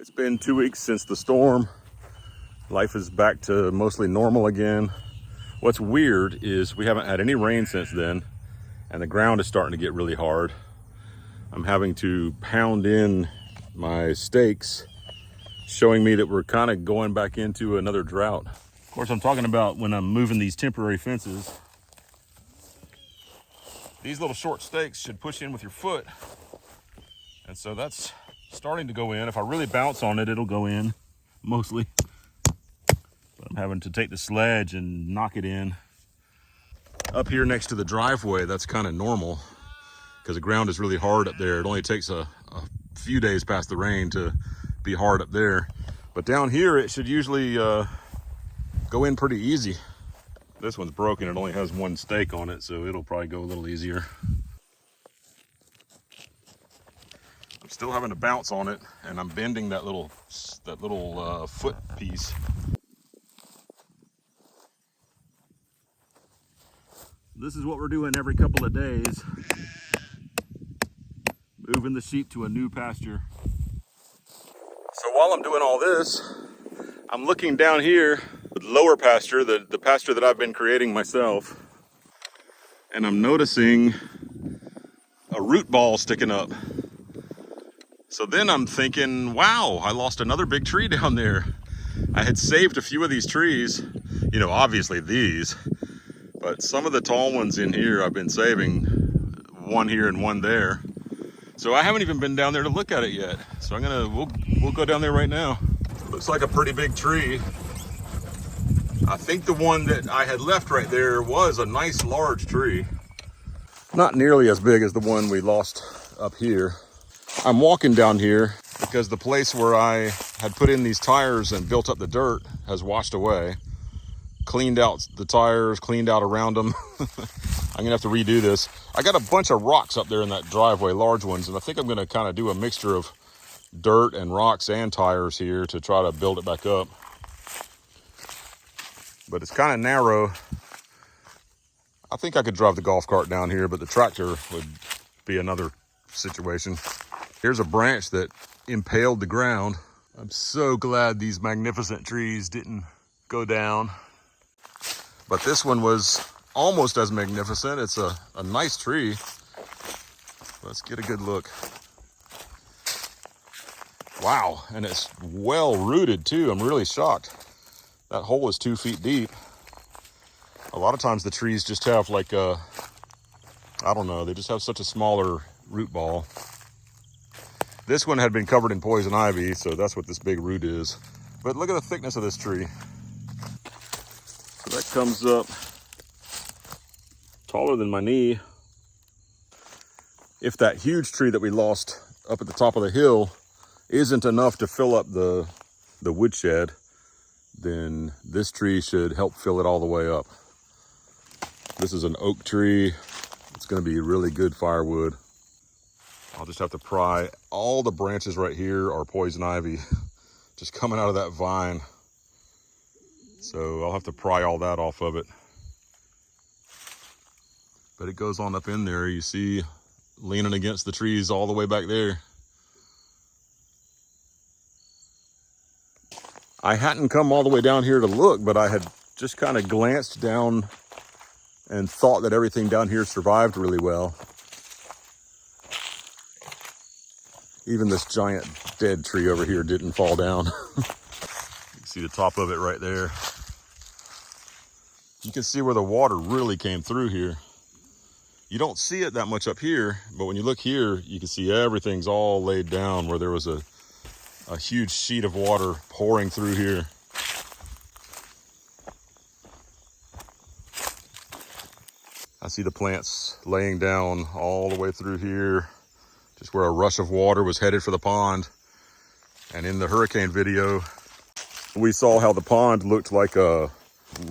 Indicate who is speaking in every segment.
Speaker 1: It's been 2 weeks since the storm. Life is back to mostly normal again. What's weird is we haven't had any rain since then, and the ground is starting to get really hard. I'm having to pound in my stakes, showing me that we're kind of going back into another drought. Of course, I'm talking about when I'm moving these temporary fences. These little short stakes should push in with your foot. And so that's starting to go in. If I really bounce on it, it'll go in, mostly. But I'm having to take the sledge and knock it in. Up here next to the driveway, that's kind of normal because the ground is really hard up there. It only takes a few days past the rain to be hard up there. But down here, it should usually go in pretty easy. This one's broken. It only has one stake on it, so it'll probably go a little easier. I'm still having to bounce on it, and I'm bending that little foot piece. This is what we're doing every couple of days. Moving the sheep to a new pasture. So while I'm doing all this, I'm looking down here, the lower pasture, the pasture that I've been creating myself, and I'm noticing a root ball sticking up. So then I'm thinking, wow, I lost another big tree down there. I had saved a few of these trees, you know, obviously these, but some of the tall ones in here I've been saving, one here and one there. So I haven't even been down there to look at it yet. So we'll go down there right now. Looks like a pretty big tree. I think the one that I had left right there was a nice large tree. Not nearly as big as the one we lost up here. I'm walking down here because the place where I had put in these tires and built up the dirt has washed away. Cleaned out the tires, cleaned out around them. I'm gonna have to redo this. I got a bunch of rocks up there in that driveway, large ones, and I think I'm gonna kind of do a mixture of dirt and rocks and tires here to try to build it back up. But it's kind of narrow. I think I could drive the golf cart down here, but the tractor would be another situation. Here's a branch that impaled the ground. I'm so glad these magnificent trees didn't go down. But this one was almost as magnificent. It's a nice tree. Let's get a good look. Wow, and it's well rooted too. I'm really shocked. That hole is 2 feet deep. A lot of times the trees just have like a, I don't know, they just have such a smaller root ball. This one had been covered in poison ivy, so that's what this big root is. But look at the thickness of this tree. So that comes up taller than my knee. If that huge tree that we lost up at the top of the hill isn't enough to fill up the woodshed, then this tree should help fill it all the way up. This is an oak tree. It's going to be really good firewood. I'll just have to pry. All the branches right here are poison ivy, just coming out of that vine. So I'll have to pry all that off of it. But it goes on up in there. You see, leaning against the trees all the way back there. I hadn't come all the way down here to look, but I had just kind of glanced down and thought that everything down here survived really well. Even this giant dead tree over here didn't fall down. You can see the top of it right there. You can see where the water really came through here. You don't see it that much up here, but when you look here, you can see everything's all laid down where there was a huge sheet of water pouring through here. I see the plants laying down all the way through here, just where a rush of water was headed for the pond. And in the hurricane video, we saw how the pond looked like a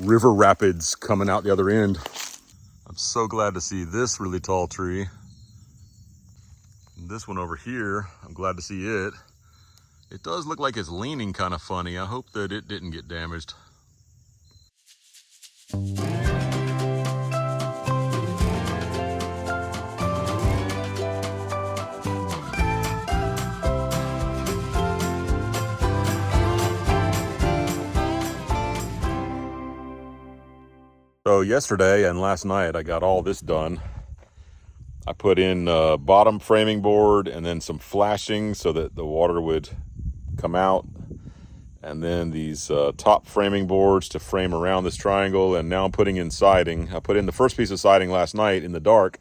Speaker 1: river rapids coming out the other end. I'm so glad to see this really tall tree. And this one over here, I'm glad to see it. It does look like it's leaning kind of funny. I hope that it didn't get damaged. So yesterday and last night I got all this done. I put in bottom framing board and then some flashing so that the water would come out. And then these top framing boards to frame around this triangle. And now I'm putting in siding. I put in the first piece of siding last night in the dark.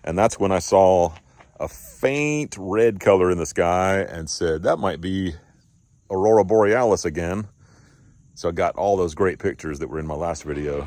Speaker 1: And that's when I saw a faint red color in the sky and said, that might be Aurora Borealis again. So I got all those great pictures that were in my last video.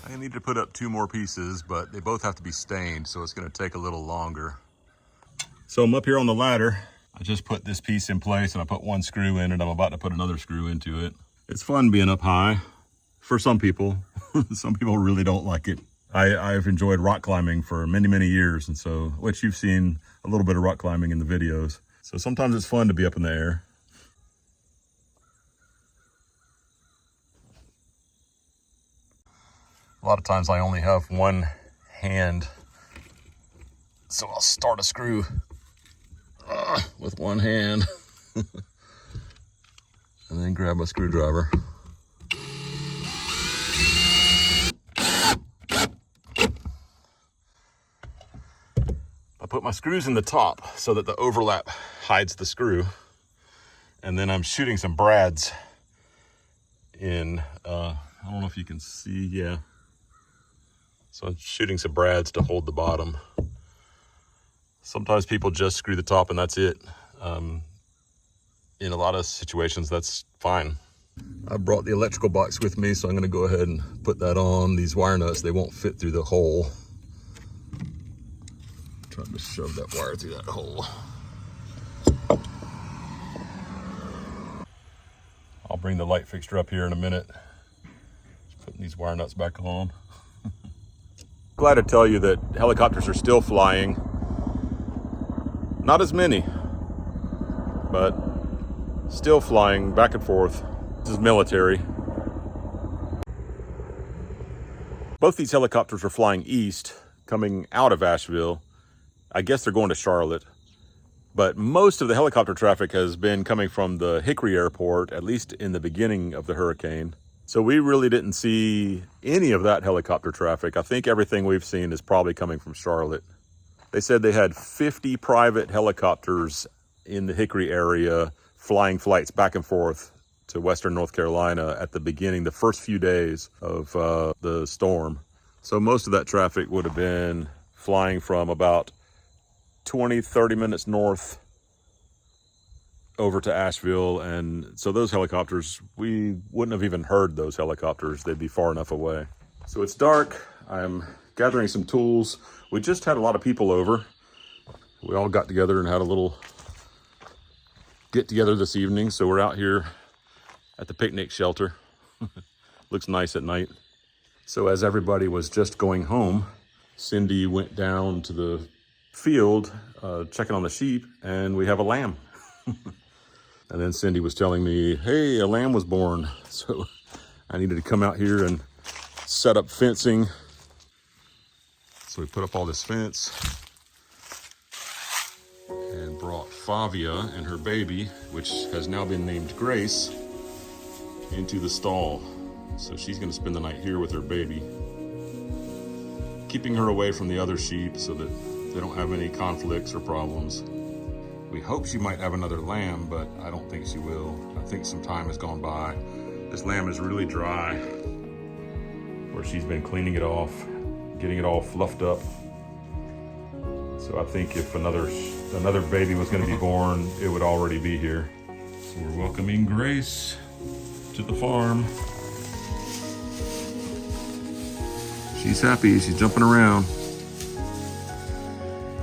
Speaker 1: I need to put up 2 more pieces, but they both have to be stained, so it's going to take a little longer. So I'm up here on the ladder. I just put this piece in place and I put 1 screw in it. I'm about to put another screw into it. It's fun being up high for some people. Some people really don't like it. I've enjoyed rock climbing for many, many years, and so, which you've seen a little bit of rock climbing in the videos. So sometimes it's fun to be up in the air. A lot of times I only have 1 hand, so I'll start a screw with 1 hand and then grab my screwdriver. I put my screws in the top so that the overlap hides the screw, and then I'm shooting some brads in, I don't know if you can see, yeah. So I'm shooting some brads to hold the bottom. Sometimes people just screw the top and that's it. In a lot of situations, that's fine. I brought the electrical box with me, so I'm gonna go ahead and put that on. These wire nuts, they won't fit through the hole. I'm trying to shove that wire through that hole. I'll bring the light fixture up here in a minute. Just putting these wire nuts back on. Glad to tell you that helicopters are still flying. Not as many, but still flying back and forth. This is military. Both these helicopters are flying east, coming out of Asheville. I guess they're going to Charlotte. But most of the helicopter traffic has been coming from the Hickory Airport, at least in the beginning of the hurricane. So we really didn't see any of that helicopter traffic. I think everything we've seen is probably coming from Charlotte. They said they had 50 private helicopters in the Hickory area flying flights back and forth to Western North Carolina at the beginning, the first few days of the storm. So most of that traffic would have been flying from about 20, 30 minutes north over to Asheville. And so those helicopters, we wouldn't have even heard those helicopters. They'd be far enough away. So it's dark. I'm gathering some tools. We just had a lot of people over. We all got together and had a little get together this evening. So we're out here at the picnic shelter. Looks nice at night. So as everybody was just going home, Cindy went down to the field checking on the sheep, and we have a lamb. And then Cindy was telling me, hey, a lamb was born. So I needed to come out here and set up fencing. So we put up all this fence and brought Favia and her baby, which has now been named Grace, into the stall. So she's gonna spend the night here with her baby, keeping her away from the other sheep so that they don't have any conflicts or problems. We hope she might have another lamb, but I don't think she will. I think some time has gone by. This lamb is really dry, where she's been cleaning it off, getting it all fluffed up. So I think if another baby was gonna be born, it would already be here. So we're welcoming Grace to the farm. She's happy, she's jumping around.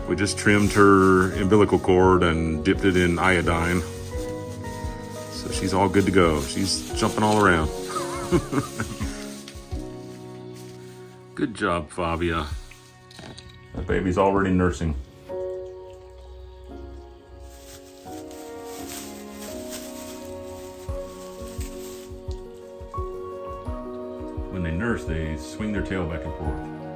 Speaker 1: We just trimmed her umbilical cord and dipped it in iodine. So she's all good to go. She's jumping all around. Good job, Fabia. That baby's already nursing. When they nurse, they swing their tail back and forth.